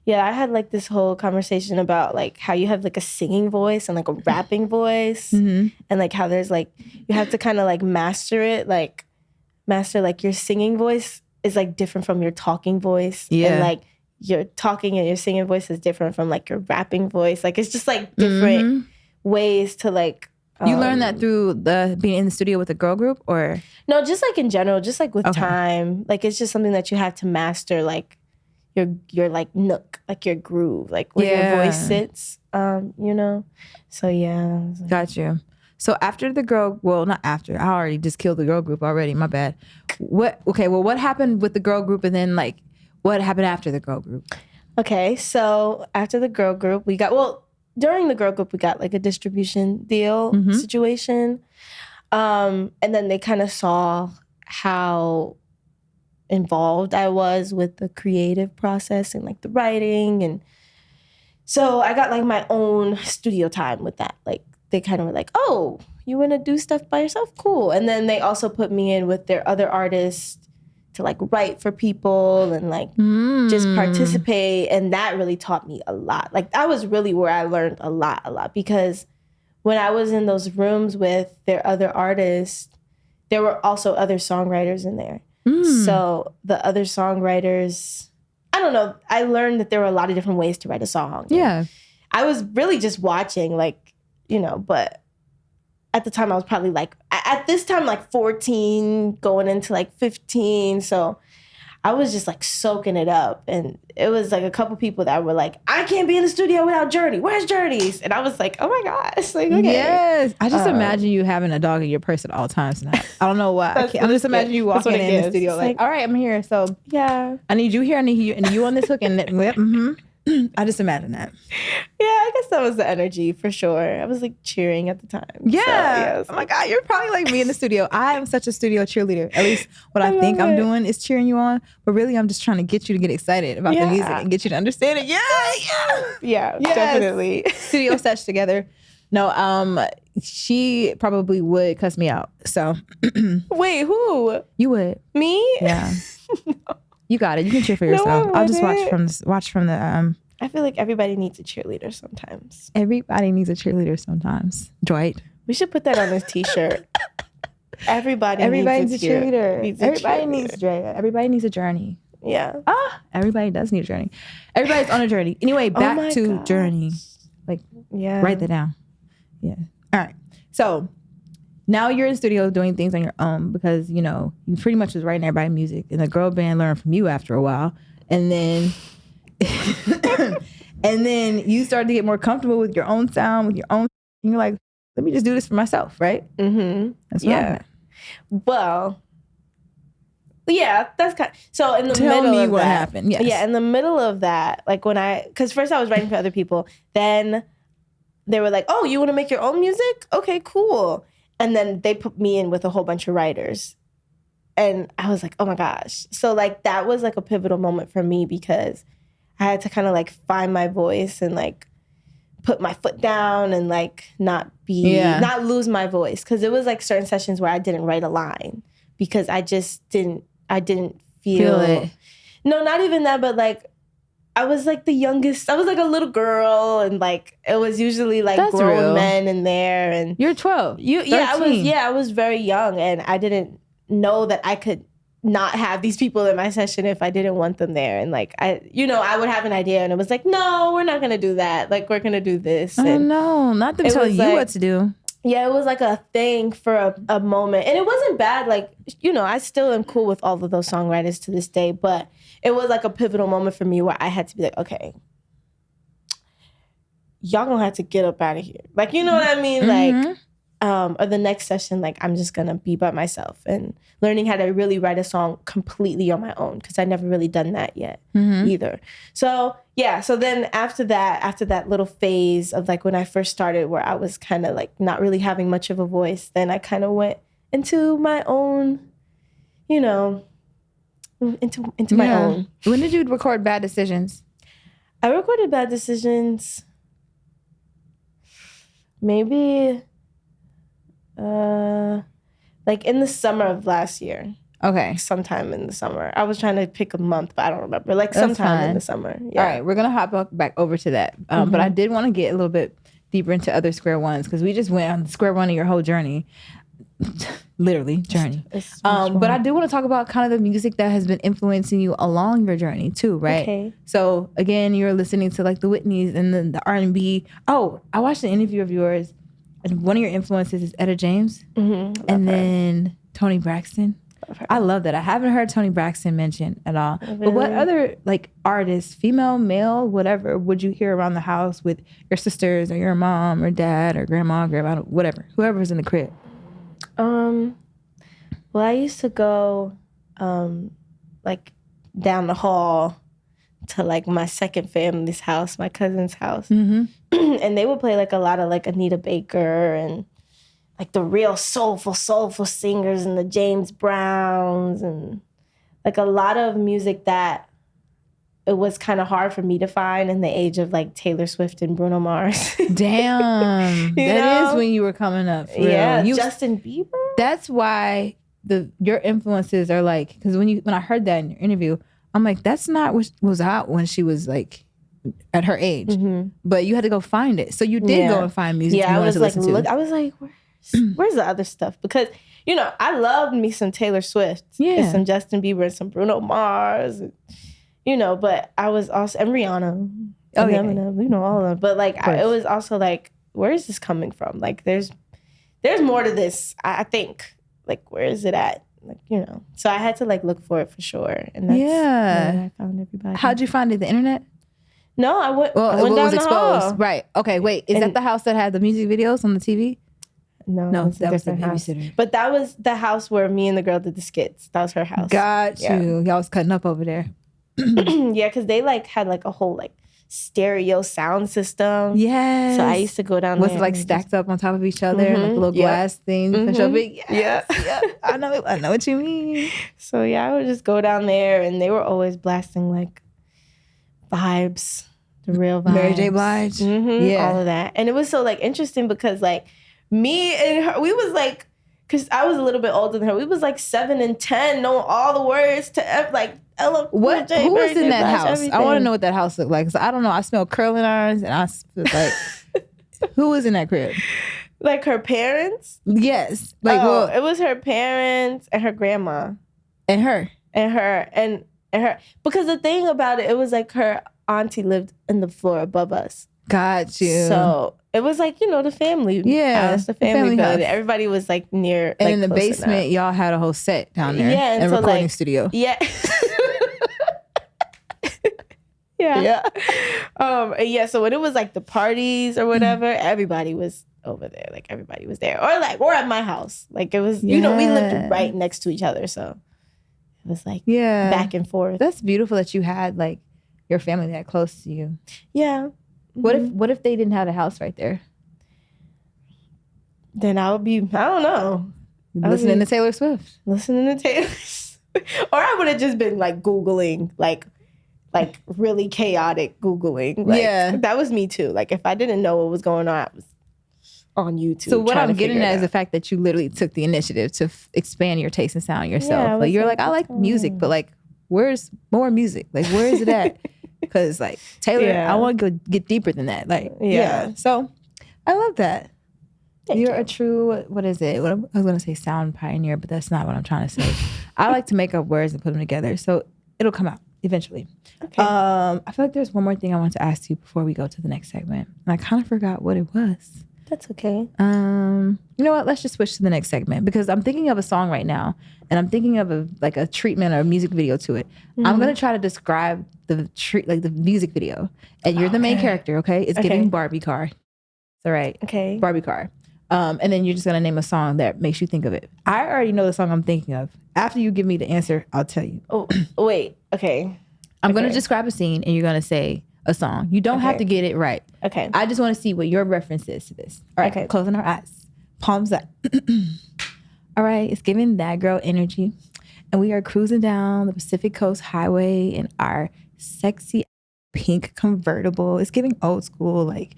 Yeah, I had like this whole conversation about like how you have like a singing voice and like a rapping voice, and like how there's like you have to kind of like master like your singing voice is like different from your talking voice, and like your talking and your singing voice is different from like your rapping voice. Like it's just like different ways to like. You learned that through being in the studio with a girl group, or no, just like in general, just like with time. Like it's just something that you have to master, like. Your like nook, like your groove, like where your voice sits, you know? So yeah. Like, got you. So after the girl, well, not after, I already just killed the girl group already, my bad. What happened with the girl group, and then like, what happened after the girl group? Okay, so after the girl group, during the girl group, we got like a distribution deal situation. And then they kind of saw how involved I was with the creative process and like the writing, and so I got like my own studio time with that. Like they kind of were like, oh, you want to do stuff by yourself? Cool. And then they also put me in with their other artists to like write for people and like just participate, and that really taught me a lot. Like that was really where I learned a lot, because when I was in those rooms with their other artists, there were also other songwriters in there. So the other songwriters, I don't know, I learned that there were a lot of different ways to write a song. Yeah. I was really just watching, like, you know, but at the time I was probably like, at this time, like 14, going into like 15. So I was just like soaking it up. And it was like a couple people that were like, I can't be in the studio without Journey. Where's Journey's? And I was like, oh my gosh. Like, okay. Yes. I just imagine you having a dog in your purse at all times now. I don't know why. I'm just imagining you walking in the studio like, all right, I'm here. So yeah, I need you here. I need you, and you on this hook. And I just imagine that. Yeah, I guess that was the energy for sure. I was like cheering at the time. Yeah. Oh my God, you're probably like me in the studio. I am such a studio cheerleader. At least what I think I'm doing is cheering you on. But really, I'm just trying to get you to get excited about the music and get you to understand it. Yeah, definitely. Studio sessions together. No, she probably would cuss me out. So. Wait, who? You would. Me? Yeah. No. You got it. You can cheer for yourself. I'll just watch from the. I feel like everybody needs a cheerleader sometimes. Everybody needs a cheerleader sometimes. Dwight. We should put that on his t-shirt. Everybody needs a cheerleader. Everybody needs Drea. Everybody needs a journey. Yeah. Everybody does need a journey. Everybody's on a journey. Anyway, back to journey. Like, write that down. Yeah. All right. So now you're in the studio doing things on your own because, you know, you pretty much was writing everybody's music, and the girl band learned from you after a while. And then and then you started to get more comfortable with your own sound, with your own, and you're like, let me just do this for myself, right? Mm-hmm. That's right. Well, yeah, that's kind of, so in the Tell middle me of what that, happened. Yes. Yeah, in the middle of that, like because first I was writing for other people, then they were like, oh, you want to make your own music? Okay, cool. And then they put me in with a whole bunch of writers. And I was like, oh my gosh. So like that was like a pivotal moment for me because I had to kind of like find my voice and like put my foot down and like not lose my voice. Cause it was like certain sessions where I didn't write a line because I didn't feel it. No, not even that, but like I was like the youngest. I was like a little girl, and like it was usually like grown men in there. And you're 12. I was very young, and I didn't know that I could not have these people in my session if I didn't want them there. And like I would have an idea, and it was like, no, we're not gonna do that. Like we're gonna do this. Oh no, not them telling you what to do. Yeah, it was like a thing for a moment, and it wasn't bad. Like I still am cool with all of those songwriters to this day, but it was like a pivotal moment for me where I had to be like, okay, y'all gonna have to get up out of here. Like, you know what I mean? Mm-hmm. Like, or the next session, like I'm just gonna be by myself and learning how to really write a song completely on my own because I never really done that yet either. So yeah, so then after that little phase of like when I first started where I was kind of like not really having much of a voice, then I kind of went into my own, into my own. When did you record Bad Decisions? I recorded Bad Decisions maybe like in the summer of last year. Okay. Sometime in the summer. I was trying to pick a month, but I don't remember. Like sometime in the summer. Yeah. All right, we're gonna hop back over to that. But I did want to get a little bit deeper into other square ones because we just went on the square one of your whole journey. Literally journey. But I do want to talk about kind of the music that has been influencing you along your journey too, right? Okay. So again, you're listening to like the Whitneys and the R&B. Oh, I watched an interview of yours, and one of your influences is Etta James, and then Toni Braxton. I love that. I haven't heard Toni Braxton mentioned at all. Really? But what other like artists, female, male, whatever, would you hear around the house with your sisters or your mom or dad or grandma, whatever, whoever's in the crib? Well, I used to go, like down the hall to like my second family's house, my cousin's house. And they would play like a lot of like Anita Baker and like the real soulful singers and the James Browns and like a lot of music that it was kind of hard for me to find in the age of like Taylor Swift and Bruno Mars. Damn. That is when you were coming up. Yeah. Justin Bieber. That's why your influences are like, because when I heard that in your interview, I'm like, that's not what was out when she was like at her age. But you had to go find it. So you did go and find music. Yeah, I was like, I was like, where's the other stuff? Because, you know, I loved me some Taylor Swift and some Justin Bieber and some Bruno Mars. And, you know, but I was also, and Rihanna, Eminem, you know, all of them. But like, it was also like, where is this coming from? Like, there's more to this, I think. Like, where is it at? Like, you know. So I had to like look for it for sure. And that's where I found everybody. How'd you find it? The internet? No, I went down the hall. Right. Okay, wait. Is that the house that had the music videos on the TV? No, that was the babysitter. But that was the house where me and the girl did the skits. That was her house. Got you. Y'all was cutting up over there. Yeah, because they like had like a whole like stereo sound system. Yes. So I used to go down there. Was it like stacked up on top of each other and like little glass things? Yeah. I know what you mean. So yeah, I would just go down there and they were always blasting like vibes, the real vibes. Mary J. Blige. Yeah. All of that. And it was so like interesting because like me and her, we was like, because I was a little bit older than her, we was like 7 and 10, knowing all the words to like Ella. Who was in that house? Everything. I want to know what that house looked like. Cause I don't know. I smell curling irons and I was like, who was in that crib? Like her parents? Yes. Like it was her parents and her grandma. And her. And her. Because the thing about it was like her auntie lived in the floor above us. Got you. So it was like, you know, the family. Yeah. It's the family house. Everybody was like near. And like, in the basement, y'all had a whole set down there. Yeah. And so recording studio. Yeah. Yeah. So when it was like the parties or whatever, everybody was over there. Like everybody was there. Or at my house. Like it was, you know, we lived right next to each other. So it was like back and forth. That's beautiful that you had like your family that close to you. Yeah. What if they didn't have a house right there? Then I would be, I don't know. Listening to Taylor Swift. Or I would have just been like Googling, like really chaotic Googling. Like, that was me too. Like if I didn't know what was going on, I was on YouTube. So what I'm getting at is the fact that you literally took the initiative to expand your taste and sound yourself. Yeah, like you're like, I like music, but like, where's more music? Like, where is it at? Because like Taylor, I want to go get deeper than that. Like, So I love that. You're a true, what is it? I was going to say sound pioneer, but that's not what I'm trying to say. I like to make up words and put them together. So it'll come out eventually. Okay. I feel like there's one more thing I want to ask you before we go to the next segment. And I kind of forgot what it was. That's okay. You know what? Let's just switch to the next segment because I'm thinking of a song right now and I'm thinking of a treatment or a music video to it. I'm going to try to describe the music video and you're the main character. Okay. It's giving Barbie car. All right. Okay. Barbie car. And then you're just going to name a song that makes you think of it. I already know the song I'm thinking of. After you give me the answer, I'll tell you. Oh, wait. Okay. I'm going to describe a scene and you're going to say a song. You don't have to get it right. Okay. I just want to see what your reference is to this. All right. Okay. Closing our eyes. Palms up. All right. It's giving that girl energy. And we are cruising down the Pacific Coast Highway in our sexy pink convertible. It's giving old school, like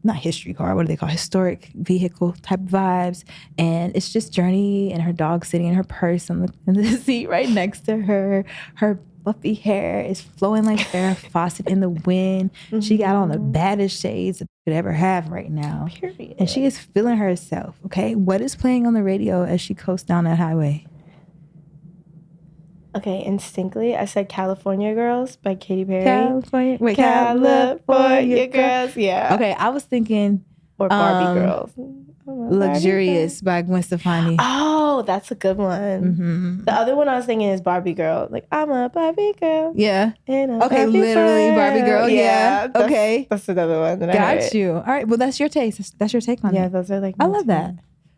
not history car, what do they call historic vehicle type vibes. And it's just Journey and her dog sitting in her purse in the seat right next to her. Her fluffy hair is flowing like Farrah Fawcett in the wind. She got on the baddest shades that you could ever have right now. Period. And she is feeling herself. Okay, what is playing on the radio as she coasts down that highway? Okay, instinctively, I said California Girls by Katy Perry. California Girls. Yeah. Okay, I was thinking... Or Barbie Girls. Luxurious by Gwen Stefani. Oh, that's a good one. Mm-hmm. The other one I was thinking is Barbie Girl. Like, I'm a Barbie girl. Yeah. Okay, literally Barbie Girl. Yeah. Okay. That's another one that I heard. Got you. All right. Well, that's your taste. That's your take on it. Yeah, those are like... I love that.